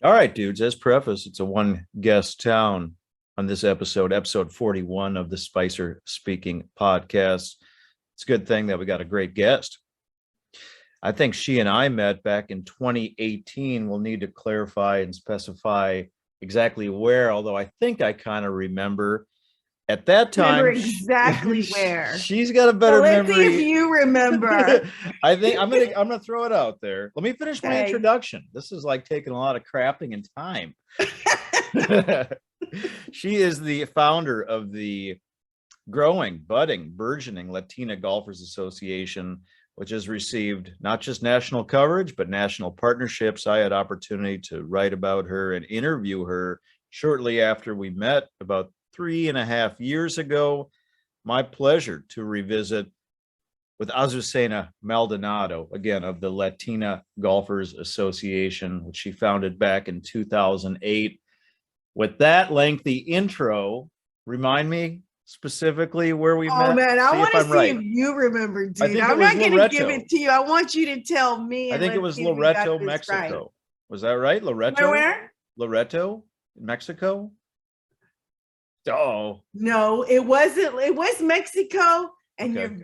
All right, dudes, as preface, it's a one guest town on this episode 41 of the Spicer Speaking podcast. It's a good thing that we got a great guest. I think she and I met back in 2018. We'll need to clarify and specify exactly where, although I think I kind of remember at that Remember time. exactly where. She's got a So better let's memory. see if you remember. I think I'm gonna throw it out there. Let me finish my Okay. introduction. This is like taking a lot of crafting and time. She is the founder of the growing, budding, burgeoning Latina Golfers Association, which has received not just national coverage, but national partnerships. I had opportunity to write about her and interview her shortly after we met about 3.5 years ago. My pleasure to revisit with Azucena Maldonado, again, of the Latina Golfers Association, which she founded back in 2008. With that lengthy intro, remind me specifically where we met. Oh man, I want to see right. if you remember, dude. I think I'm not going to give it to you. I want you to tell me. I think it was Loreto, Mexico. Right. Was that right? Loreto? Where? Loreto, Mexico? Oh. No, it wasn't. It was Mexico, and you're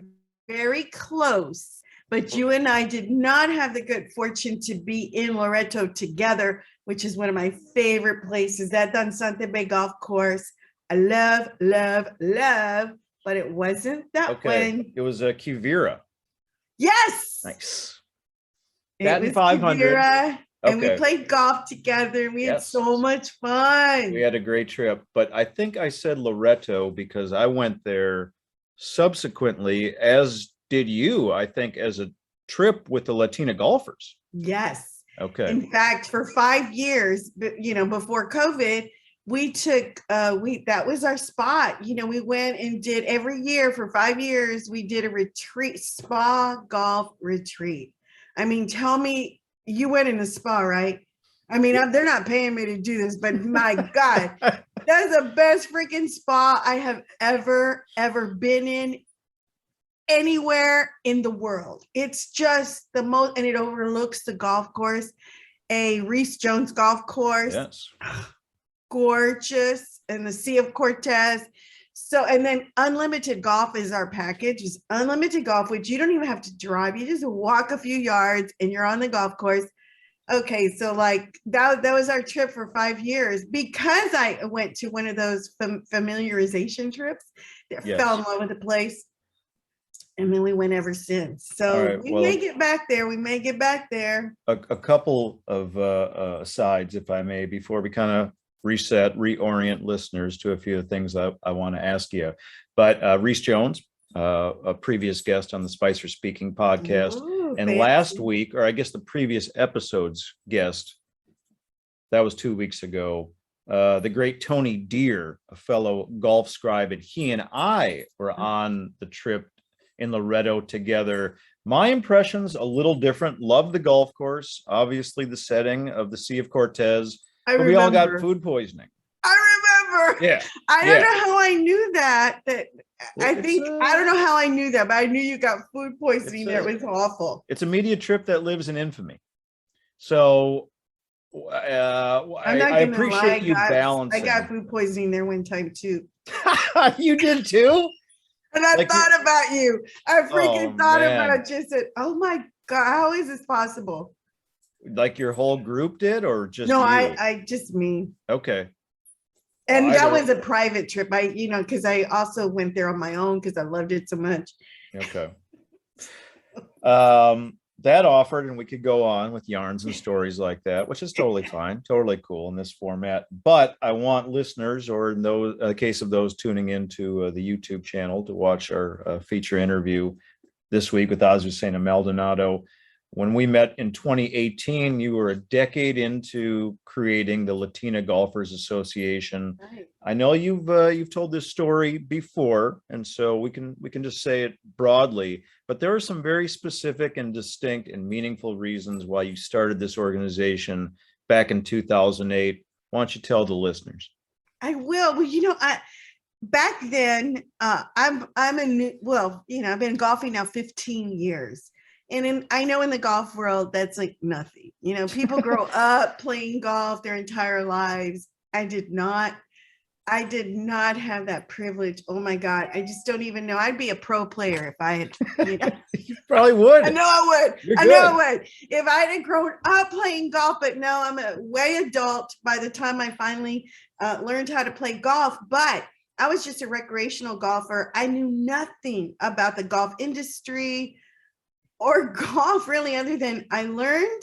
very close. But you and I did not have the good fortune to be in Loreto together, which is one of my favorite places. That Untitled Bay Golf Course. I love, but it wasn't that one. It was Quivira. Yes. Nice. That was 500. Quivira, and we played golf together. We had so much fun. We had a great trip, but I think I said Loreto because I went there subsequently, as did you, I think, as a trip with the Latina golfers. Yes. Okay. In fact, for 5 years, before COVID, we took that was our spot. We went and did every year for 5 years. We did a retreat, spa golf retreat. I mean, tell me, you went in a spa, right? I mean, they're not paying me to do this, but my God, that's the best freaking spa I have ever been in anywhere in the world. It's just the most, and it overlooks the golf course, a Reese Jones golf course. Yes. Gorgeous, and the Sea of Cortez. So, and then unlimited golf is our package. Is unlimited golf, which you don't even have to drive. You just walk a few yards and you're on the golf course. Okay, so like that was our trip for 5 years because I went to one of those familiarization trips. Fell in love with the place. And then we went ever since. So we may get back there. A couple of sides, if I may, before we kind of reorient listeners to a few of the things I want to ask you. But Reese Jones, a previous guest on the Spicer Speaking podcast. Ooh, and fancy. Last week, or I guess the previous episode's guest, that was 2 weeks ago, the great Tony Deere, a fellow golf scribe, and he and I were on the trip in Loreto together. My impressions, a little different. Love the golf course, obviously the setting of the Sea of Cortez. But we all got food poisoning. I remember. Yeah. I don't know how I knew that. I don't know how I knew that, but I knew you got food poisoning. That was awful. It's a media trip that lives in infamy. So I appreciate you balancing. I got food poisoning there one time too. You did too? And I thought about you. I freaking thought about it. Just said, oh my God, how is this possible? Like your whole group did, or just no? You? I just me. Okay. And that was a private trip. Because I also went there on my own because I loved it so much. Okay. That offered, and we could go on with yarns and stories like that, which is totally fine, totally cool in this format. But I want listeners, or in the case of those tuning into the YouTube channel, to watch our feature interview this week with Azucena Maldonado. When we met in 2018, you were a decade into creating the Latina Golfers Association. Right. I know you've told this story before, and so we can just say it broadly. But there are some very specific and distinct and meaningful reasons why you started this organization back in 2008. Why don't you tell the listeners? I will. Well, back then, I've been golfing now 15 years. And I know in the golf world, that's like nothing. You know, people grow up playing golf their entire lives. I did not have that privilege. Oh my God. I just don't even know. I'd be a pro player if I had, you know. You probably would. I know I would. You're I know good. I would. If I had grown up playing golf, but no, I'm a way adult by the time I finally learned how to play golf. But I was just a recreational golfer. I knew nothing about the golf industry or golf really, other than I learned.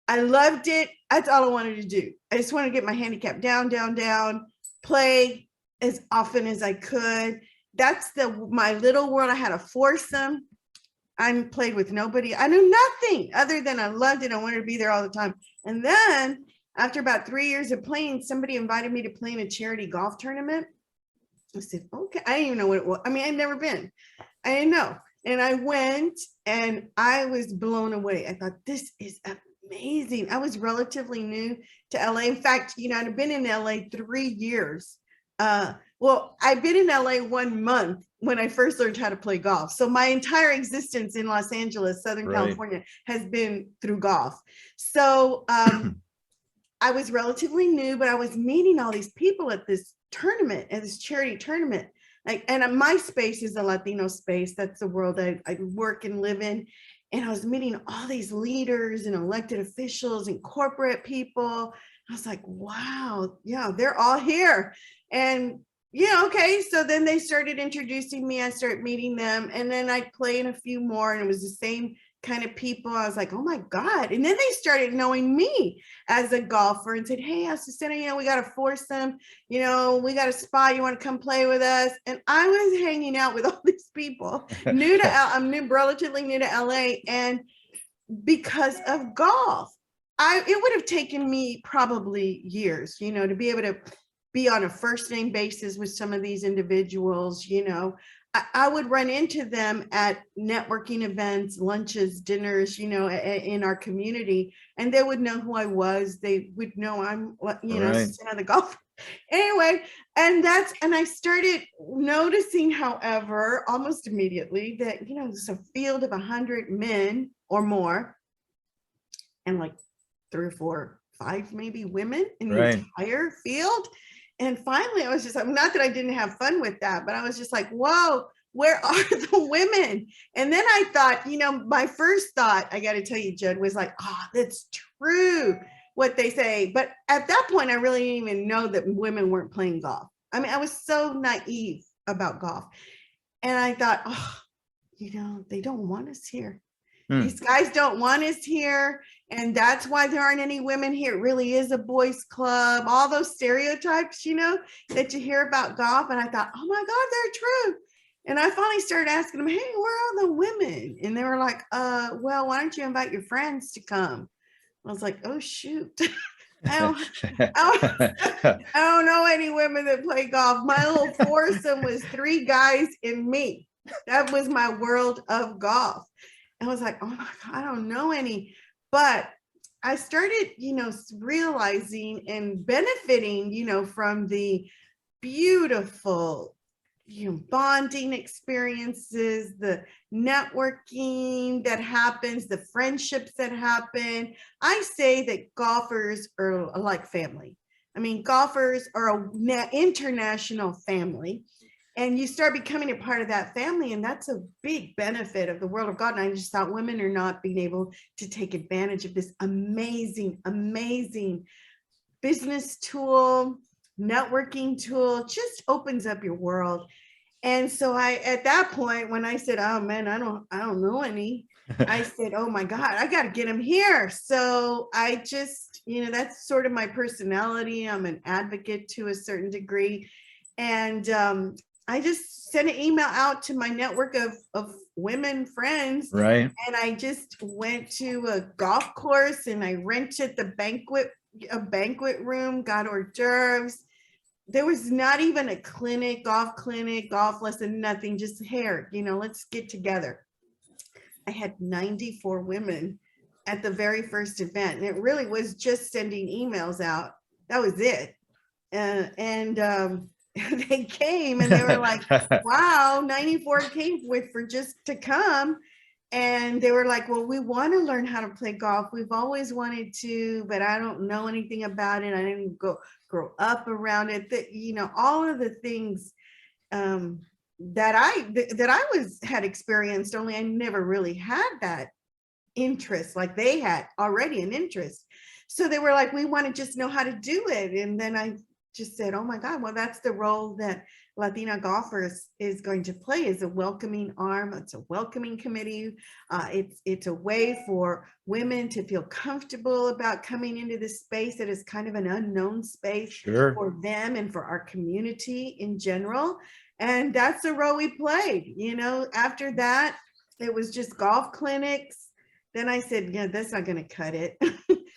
I loved it. That's all I wanted to do. I just wanted to get my handicap down, play as often as I could. That's my little world. I had a foursome. I played with nobody. I knew nothing other than I loved it. I wanted to be there all the time. And then after about 3 years of playing, somebody invited me to play in a charity golf tournament. I said, okay. I didn't even know what it was. I mean, I'd never been. I didn't know. And I went and I was blown away. I thought, this is amazing. I was relatively new to LA. In fact, you know, I'd been in LA 3 years. Well, I've been in LA 1 month when I first learned how to play golf. So my entire existence in Los Angeles, Southern California, has been through golf. So I was relatively new, but I was meeting all these people at this tournament, at this charity tournament. Like, and my space is a Latino space. That's the world I work and live in. And I was meeting all these leaders and elected officials and corporate people. I was like, wow, yeah, they're all here. And yeah, okay. So then they started introducing me. I started meeting them. And then I'd play in a few more. And it was the same kind of people. I was like, oh my God. And then they started knowing me as a golfer and said, hey, Azucena, you know, we got a foursome, you know, we got a spot. You want to come play with us? And I was hanging out with all these people, I'm relatively new to LA. And because of golf, it would have taken me probably years, you know, to be able to be on a first name basis with some of these individuals. You know, I would run into them at networking events, lunches, dinners, you know, in our community, and they would know who I was. They would know I'm, you know, the golf. Anyway, and I started noticing, however, almost immediately that, you know, there's a field of 100 men or more, and like 3 or 4, 5 maybe women in the entire field. And finally, I was just, not that I didn't have fun with that, but I was just like, whoa, where are the women? And then I thought, you know, my first thought, I got to tell you, Judd, was like, oh, that's true what they say. But at that point, I really didn't even know that women weren't playing golf. I mean, I was so naive about golf. And I thought, oh, you know, they don't want us here. These guys don't want us here. And that's why there aren't any women here. It really is a boys club, all those stereotypes, you know, that you hear about golf. And I thought, oh my God, they're true. And I finally started asking them, hey, where are the women? And they were like, well, why don't you invite your friends to come? I was like, oh, shoot. I don't know any women that play golf. My little foursome was 3 guys and me. That was my world of golf. I was like, oh my God, I don't know any. But I started, you know, realizing and benefiting, you know, from the beautiful, you know, bonding experiences, the networking that happens, the friendships that happen. I say that golfers are like family. I mean, golfers are an international family. And you start becoming a part of that family. And that's a big benefit of the world of God. And I just thought women are not being able to take advantage of this amazing, amazing business tool, networking tool, just opens up your world. And so at that point, when I said, oh man, I don't know any, I said, oh my God, I got to get them here. So I just, you know, that's sort of my personality. I'm an advocate to a certain degree. And, I just sent an email out to my network of women friends. Right. And I just went to a golf course and I rented a banquet room, got hors d'oeuvres. There was not even a golf lesson, nothing, just hair, you know, let's get together. I had 94 women at the very first event. And it really was just sending emails out. That was it. They came and they were like, wow, 94 came for just to come. And they were like, well, we want to learn how to play golf. We've always wanted to, but I don't know anything about it. I didn't grow up around it. That, you know, all of the things that I had experienced, only I never really had that interest like they had already an interest. So they were like, we want to just know how to do it. And then I just said, oh my God, well, that's the role that Latina Golfers is going to play, is a welcoming arm. It's a welcoming committee. It's a way for women to feel comfortable about coming into this space that is kind of an unknown space for them and for our community in general. And that's the role we played. You know, after that, it was just golf clinics. Then I said, yeah, that's not going to cut it.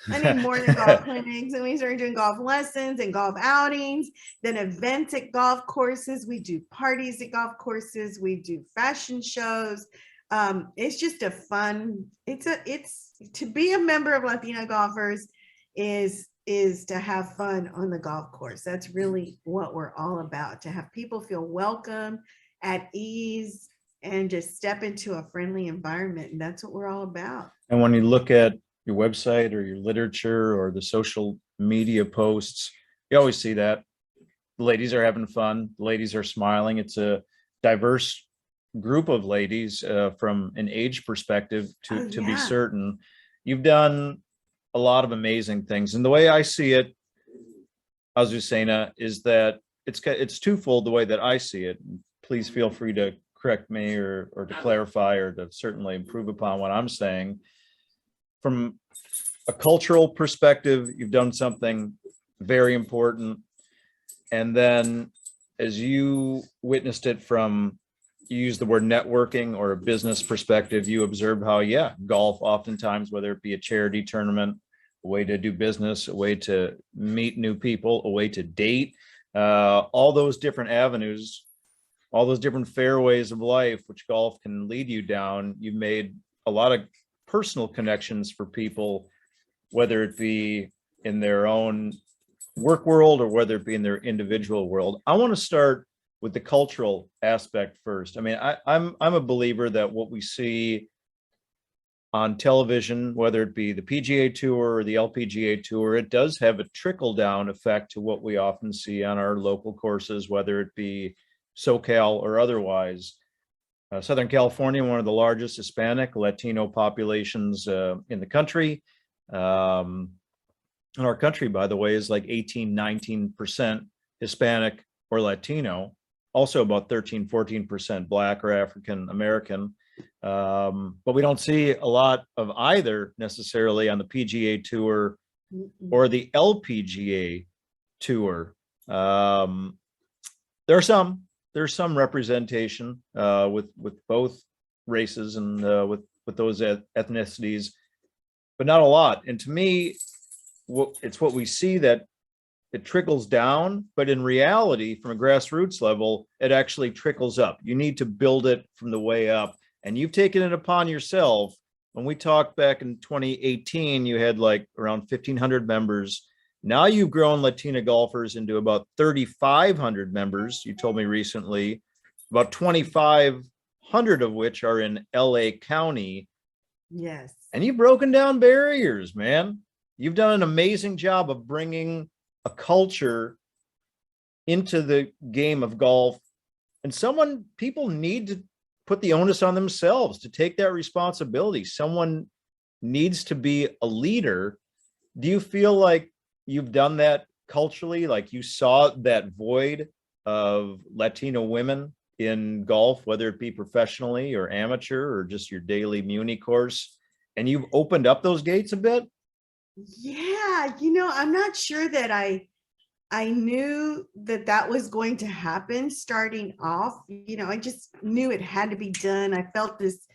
I need more than golf clinics. And we started doing golf lessons and golf outings, then events at golf courses. We do parties at golf courses. We do fashion shows. It's just a fun, it's to be a member of Latina Golfers is to have fun on the golf course. That's really what we're all about, to have people feel welcome, at ease, and just step into a friendly environment. And that's what we're all about. And when you look at your website or your literature or the social media posts, you always see that the ladies are having fun. The ladies are smiling. It's a diverse group of ladies from an age perspective to be certain. You've done a lot of amazing things. And the way I see it, Azucena, is that it's twofold the way that I see it. Please feel free to correct me or to clarify or to certainly improve upon what I'm saying. From a cultural perspective, you've done something very important. And then as you witnessed it from, you use the word networking or a business perspective, you observed how, golf oftentimes, whether it be a charity tournament, a way to do business, a way to meet new people, a way to date, all those different avenues, all those different fairways of life, which golf can lead you down. You've made a lot of personal connections for people, whether it be in their own work world or whether it be in their individual world. I want to start with the cultural aspect first. I mean, I'm a believer that what we see on television, whether it be the PGA Tour or the LPGA Tour, it does have a trickle down effect to what we often see on our local courses, whether it be SoCal or otherwise. Southern California, one of the largest Hispanic Latino populations in the country. And our country, by the way, is like 18-19% Hispanic or Latino, also about 13-14% Black or African American. But we don't see a lot of either necessarily on the PGA Tour or the LPGA Tour. There's some representation with both races and with those ethnicities, but not a lot. And to me, it's what we see, that it trickles down, but in reality, from a grassroots level, it actually trickles up. You need to build it from the way up. And you've taken it upon yourself. When we talked back in 2018, you had like around 1,500 members. Now you've grown Latina Golfers into about 3,500 members. You told me recently, about 2,500 of which are in LA County. Yes. And you've broken down barriers, man. You've done an amazing job of bringing a culture into the game of golf. And people need to put the onus on themselves to take that responsibility. Someone needs to be a leader. Do you feel like you've done that culturally? Like you saw that void of Latino women in golf, whether it be professionally or amateur or just your daily Muni course, and you've opened up those gates a bit? Yeah, I'm not sure that I knew that was going to happen starting off. I just knew it had to be done. I felt this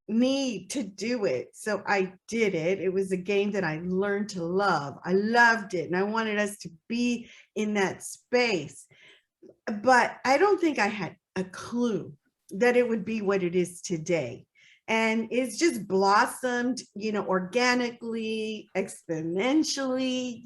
need to do it. So I did it. It was a game that I learned to love. I loved it. And I wanted us to be in that space. But I don't think I had a clue that it would be what it is today. And it's just blossomed, organically, exponentially,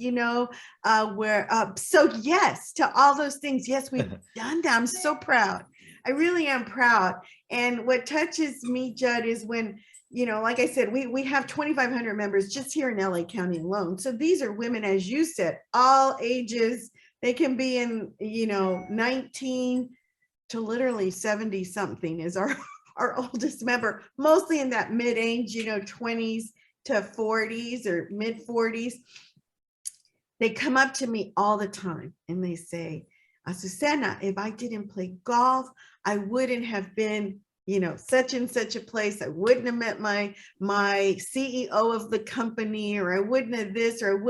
so yes, to all those things. Yes, we've done that. I'm so proud. I really am proud. And what touches me, Judd, is when like I said, we have 2,500 members just here in LA County alone. So these are women, as you said, all ages. They can be in, 19 to literally 70 something is our oldest member, mostly in that mid-age, 20s to 40s or mid 40s. They come up to me all the time and they say, Azucena, if I didn't play golf, I wouldn't have been, such and such a place. I wouldn't have met my CEO of the company, or I wouldn't have this, or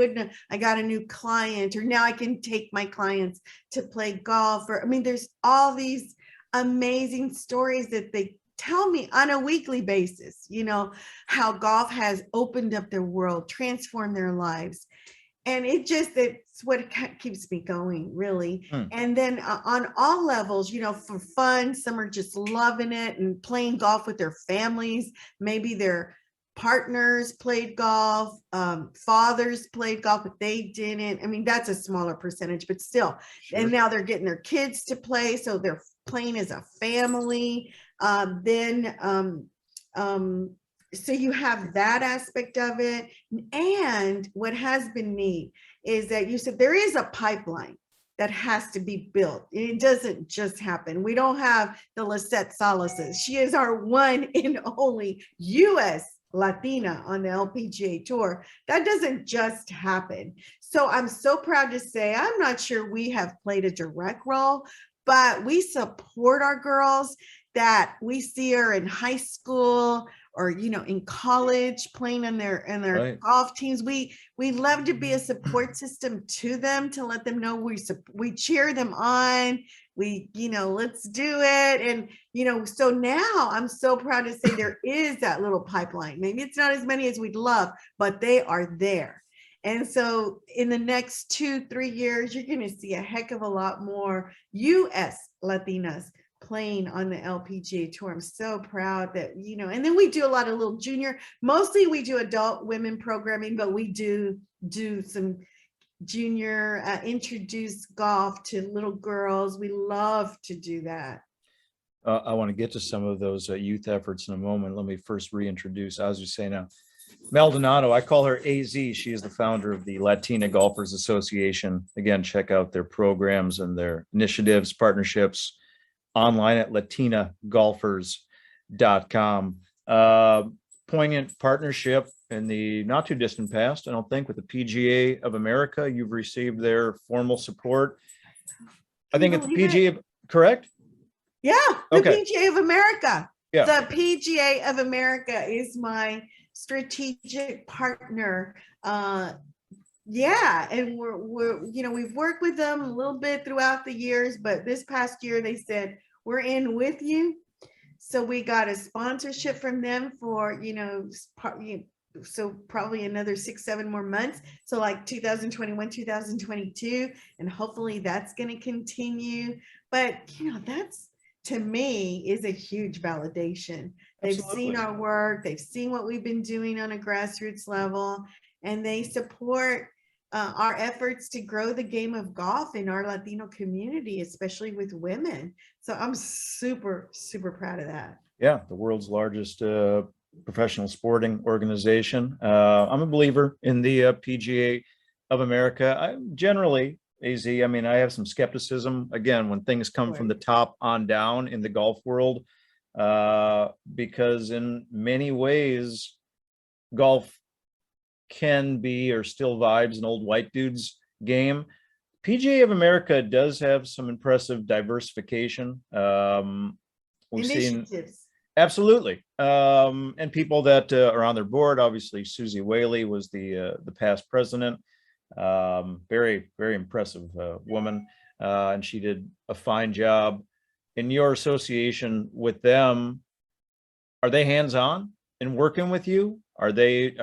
I got a new client, or now I can take my clients to play golf. Or, there's all these amazing stories that they tell me on a weekly basis, how golf has opened up their world, transformed their lives. And it's what keeps me going, really. And then on all levels, for fun, some are just loving it and playing golf with their families. Maybe their partners played golf, fathers played golf, but they didn't. That's a smaller percentage, but still. Sure. And now they're getting their kids to play, so they're playing as a family. So you have that aspect of it. And what has been neat is that you said there is a pipeline that has to be built. It doesn't just happen. We don't have the Lisette Salises. She is our one and only U.S. Latina on the LPGA Tour. That doesn't just happen. So I'm so proud to say, I'm not sure we have played a direct role, but we support our girls, that we see her in high school or, in college playing on their right. golf teams. We love to be a support system to them, to let them know we cheer them on. We, let's do it. And, so now I'm so proud to say there is that little pipeline. Maybe it's not as many as we'd love, but they are there. And so in the next 2-3 years, you're going to see a heck of a lot more U.S. Latinas playing on the LPGA Tour. I'm so proud that, and then we do a lot of little junior, mostly we do adult women programming, but we do some junior, introduce golf to little girls. We love to do that. I want to get to some of those youth efforts in a moment. Let me first reintroduce Azucena Maldonado. I call her AZ. She is the founder of the Latina Golfers Association. Again, check out their programs and their initiatives, partnerships online at latinagolfers.com. Poignant partnership in the not too distant past, I don't think, with the PGA of America. You've received their formal support. I think it's the PGA, correct? Yeah, the okay. PGA of America. Yeah. The PGA of America is my strategic partner. Yeah, and we're we've worked with them a little bit throughout the years, but this past year they said, we're in with you. So we got a sponsorship from them for, so probably another 6-7 more months. So like 2021, 2022, and hopefully that's going to continue. But, that's, to me, is a huge validation. They've Absolutely. seen our work. They've seen what we've been doing on a grassroots level, and they support our efforts to grow the game of golf in our Latino community, especially with women. So I'm super, super proud of that. Yeah, the world's largest professional sporting organization. I'm a believer in the PGA of America. I generally, AZ, I have some skepticism, again, when things come from the top on down in the golf world, because in many ways, golf can be, or still vibes, an old white dude's game. PGA of America does have some impressive diversification. We've seen absolutely, and people that are on their board. Obviously, Susie Whaley was the past president. Very, very impressive woman, and she did a fine job. In your association with them, are they hands-on in working with you? Are they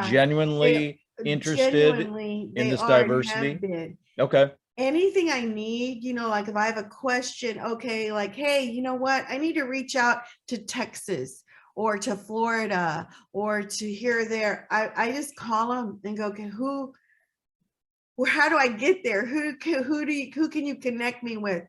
genuinely interested in this diversity? Okay. Anything I need, like if I have a question, okay, like, hey, you know what? I need to reach out to Texas or to Florida or to here or there. I just call them and go, okay, how do I get there? Who can you connect me with?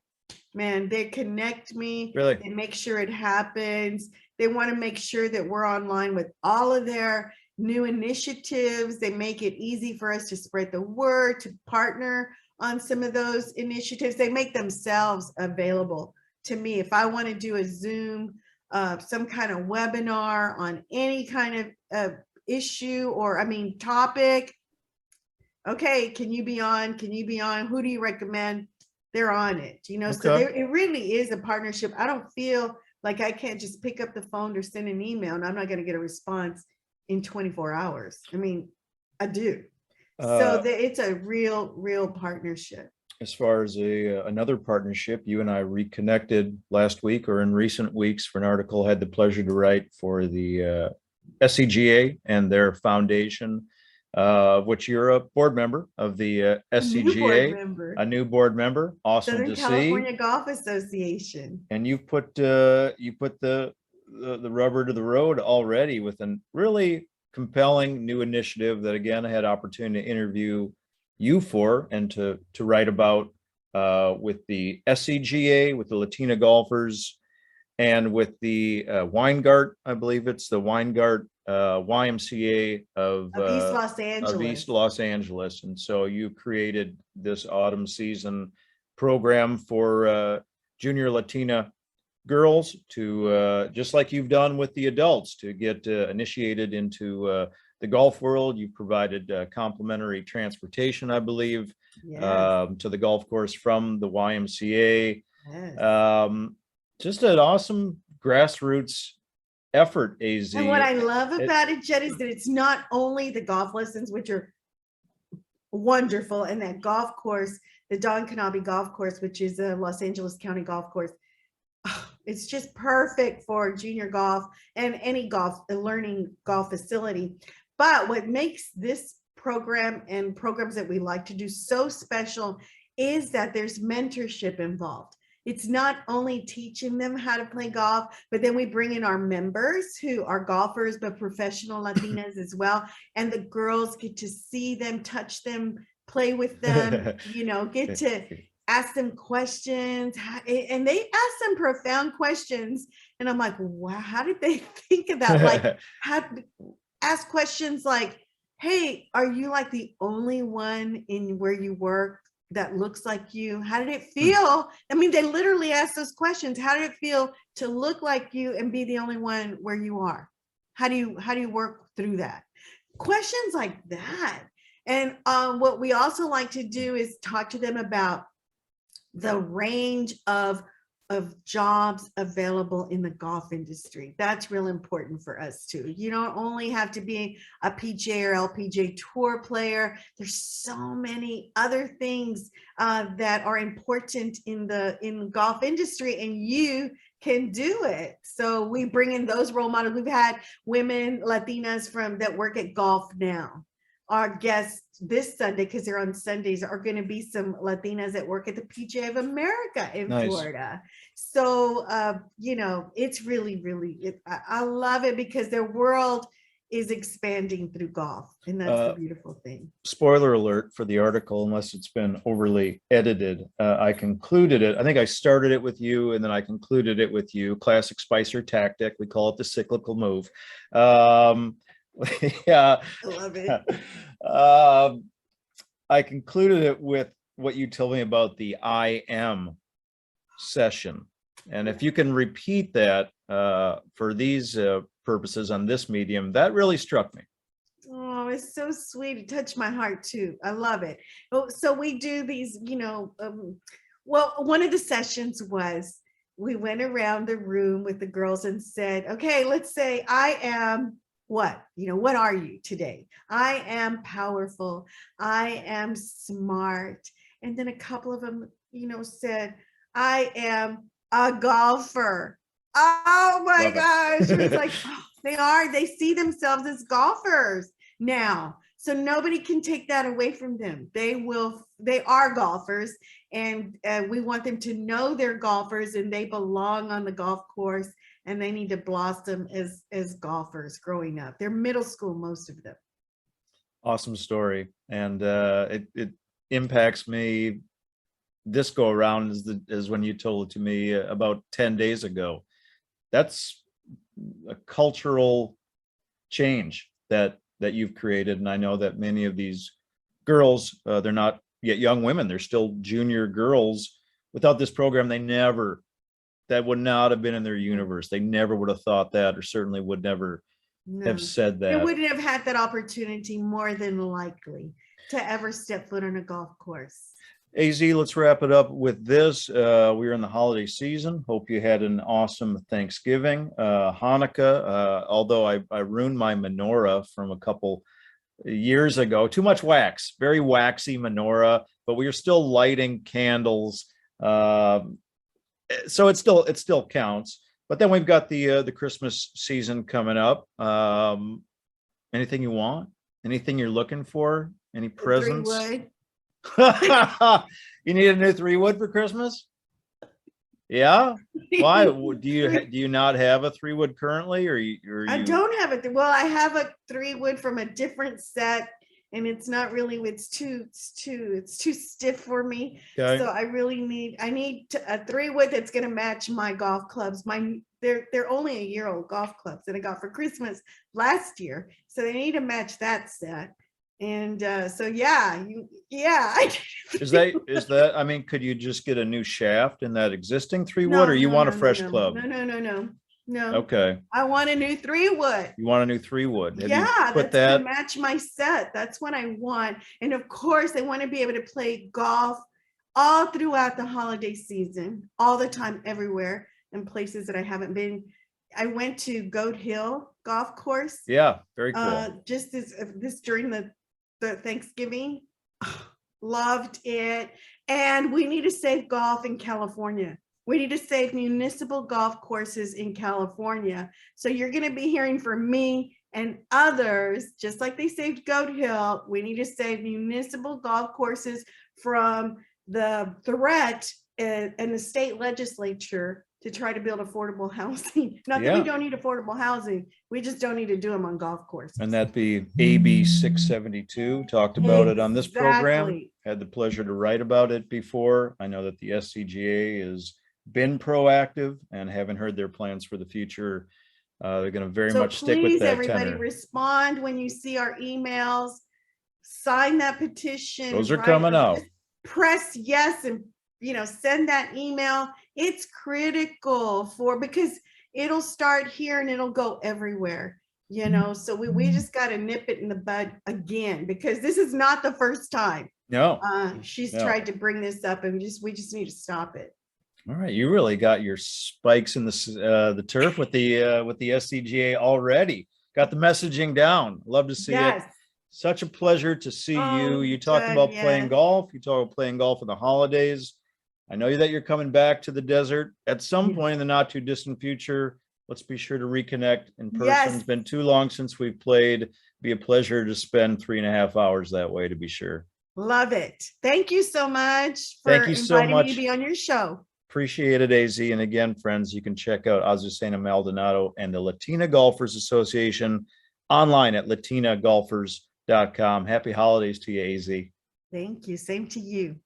Man, they connect me. Really? They make sure it happens. They want to make sure that we're online with all of their new initiatives. They make it easy for us to spread the word, to partner on some of those initiatives. They make themselves available to me. If I want to do a Zoom, some kind of webinar on any kind of issue or, topic. Okay, can you be on? Can you be on? Who do you recommend? They're on it, so it really is a partnership. I don't feel like I can't just pick up the phone or send an email and I'm not going to get a response in 24 hours. I do. So it's a real partnership. As far as another partnership, you and I reconnected last week or in recent weeks for an article I had the pleasure to write for the SCGA and their foundation, which you're a board member of the SCGA, a new board member. Awesome Southern to California see. Golf Association. And you put the rubber to the road already with a really compelling new initiative that, again, I had opportunity to interview you for and to write about with the SCGA, with the Latina Golfers, and with the Weingart, I believe it's the Weingart YMCA of East Los Angeles. Of East Los Angeles. And so you created this autumn season program for junior Latina girls to, just like you've done with the adults, to get initiated into the golf world. You provided complimentary transportation, I believe, to the golf course from the YMCA. Yes. Just an awesome grassroots effort, AZ. And what I love about it, Judd, is that it's not only the golf lessons, which are wonderful, and that golf course, the Don Knabe Golf Course, which is a Los Angeles County golf course. It's just perfect for junior golf and any golf, learning golf facility. But what makes this program and programs that we like to do so special is that there's mentorship involved. It's not only teaching them how to play golf, but then we bring in our members who are golfers, but professional Latinas as well. And the girls get to see them, touch them, play with them, get to ask them questions. And they ask some profound questions. And I'm like, wow, how did they think of that? Like, ask questions like, hey, are you like the only one in where you work that looks like you? How did it feel? They literally asked those questions. How did it feel to look like you and be the only one where you are? How do you work through that? Questions like that. And what we also like to do is talk to them about the range of jobs available in the golf industry. That's real important for us too. You don't only have to be a PGA or LPGA tour player. There's so many other things that are important in the golf industry, and you can do it. So we bring in those role models. We've had women, Latinas that work at Golf Now. Our guests this Sunday, because they're on Sundays, are going to be some Latinas that work at the PGA of America in Florida. So, it's really, I love it because their world is expanding through golf. And that's the beautiful thing. Spoiler alert for the article, unless it's been overly edited. I concluded it. I think I started it with you and then I concluded it with you. Classic Spicer tactic. We call it the cyclical move. Yeah, I love it. I concluded it with what you told me about the I am session. And if you can repeat that for these purposes on this medium, that really struck me. Oh, it's so sweet. It touched my heart too. I love it. So we do these, well, one of the sessions was we went around the room with the girls and said, okay, let's say I am what? What are you today? I am powerful. I am smart. And then a couple of them, said, I am a golfer. Oh my gosh. It's like, oh, they see themselves as golfers now. So nobody can take that away from them. They are golfers, and we want them to know they're golfers and they belong on the golf course, and they need to blossom as golfers growing up. They're middle school, most of them. Awesome story. And it impacts me this go around as when you told it to me about 10 days ago. That's a cultural change that you've created. And I know that many of these girls, they're not yet young women, they're still junior girls. Without this program, that would not have been in their universe. They never would have thought that, or certainly would never have said They that. wouldn't have had that opportunity, more than likely, to ever step foot on a golf course. AZ, let's wrap it up with this. We're in the holiday season. Hope you had an awesome Thanksgiving. Hanukkah, although I ruined my menorah from a couple years ago. Too much wax, very waxy menorah, but we are still lighting candles. So it still counts. But then we've got the Christmas season coming up. Anything you want? Anything you're looking for? Any presents? 3-wood. You need a new 3-wood for Christmas? Yeah. Why? Do you not have a 3-wood currently, or you? I don't have it. Well, I have a 3-wood from a different set, and it's not really. It's too stiff for me. Okay. So I need a 3-wood that's going to match my golf clubs. They're only a year old golf clubs that I got for Christmas last year, so they need to match that set. And so yeah. Is that? I mean, could you just get a new shaft in that existing 3-wood, No, or you want a no, fresh no, club? No. Okay. I want a new 3-wood. You want a new 3-wood? Have Yeah, you put that's that? gonna match my set. That's what I want. And of course, I want to be able to play golf all throughout the holiday season, all the time, everywhere, in places that I haven't been. I went to Goat Hill Golf Course. Yeah, very cool. Just this during the Thanksgiving. Loved it. And we need to save golf in California. We need to save municipal golf courses in California. So you're going to be hearing from me and others, just like they saved Goat Hill. We need to save municipal golf courses from the threat and the state legislature to try to build affordable housing. Not that we don't need affordable housing. We just don't need to do them on golf courses. And that be AB 672, talked about it on this program. Had the pleasure to write about it before. I know that the SCGA has been proactive, and haven't heard their plans for the future. They're going to very much stick with that everybody, tenor. respond when you see our emails. Sign that petition. Those are coming out. Press yes and send that email. It's critical because it'll start here and it'll go everywhere, so we just got to nip it in the bud again, because this is not the first time. No, she's tried to bring this up, and we just need to stop it. All right, you really got your spikes in the turf with the SCGA already. Got the messaging down. Love to see it. Such a pleasure to see you. You talked about playing golf. You talked about playing golf in the holidays. I know that you're coming back to the desert at some point in the not too distant future. Let's be sure to reconnect in person. It's been too long since we've played. Be a pleasure to spend 3.5 hours that way, to be sure. Love it. Thank you so much for inviting me to be on your show. Appreciate it, AZ. And again, friends, you can check out Azucena Maldonado and the Latina Golfers Association online at latinagolfers.com. Happy holidays to you, AZ. Thank you. Same to you.